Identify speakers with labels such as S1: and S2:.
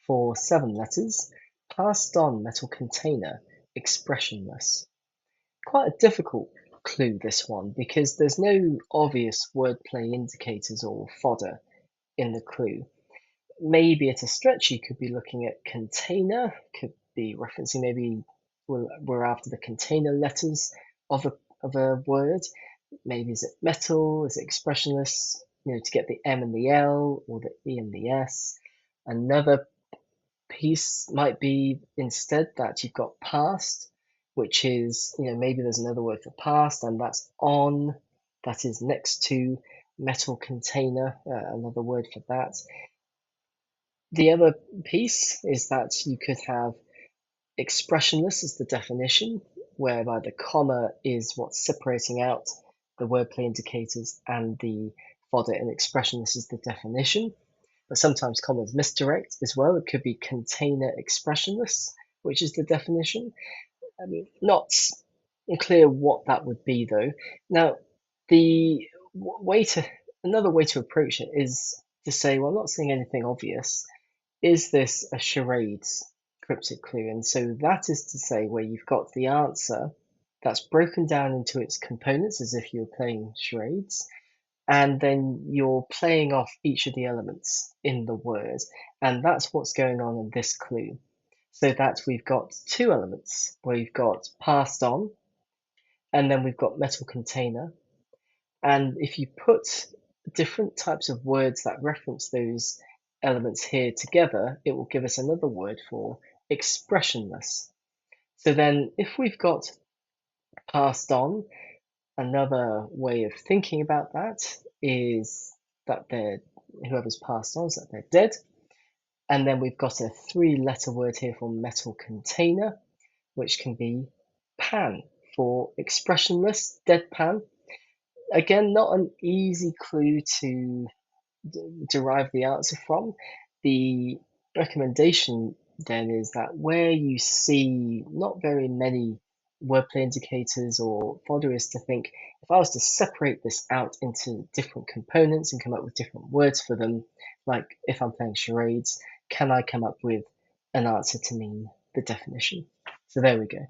S1: for 7 letters, passed on metal container, expressionless. Quite a difficult clue, this one, because there's no obvious wordplay indicators or fodder in the clue. Maybe at a stretch, you could be looking at container, could be referencing maybe we're after the container letters of a word. Maybe is it metal, is it expressionless, to get the M and the L or the E and the S. Another piece might be instead that you've got past, which is, maybe there's another word for past, and that's on, that is next to metal container, another word for that. The other piece is that you could have expressionless as the definition, whereby the comma is what's separating out the wordplay indicators and the fodder, and expressionless is the definition. But sometimes commas misdirect as well. It could be container expressionless, which is the definition. I mean, not clear what that would be though. Now, another way to approach it is to say, well, I'm not seeing anything obvious. Is this a charades cryptic clue? And so that is to say where you've got the answer that's broken down into its components as if you're playing charades, and then you're playing off each of the elements in the word, and that's what's going on in this clue. So that we've got 2 elements, where you've got passed on, and then we've got metal container. And if you put different types of words that reference those elements here together, it will give us another word for expressionless. So then if we've got passed on, another way of thinking about that is that whoever's passed on is that they're dead. And then we've got a 3-letter word here for metal container, which can be pan for expressionless, deadpan. Again, not an easy clue to derive the answer from. The recommendation then is that where you see not very many wordplay indicators or fodder, is to think, if I was to separate this out into different components and come up with different words for them, like if I'm playing charades, can I come up with an answer to mean the definition? So there we go.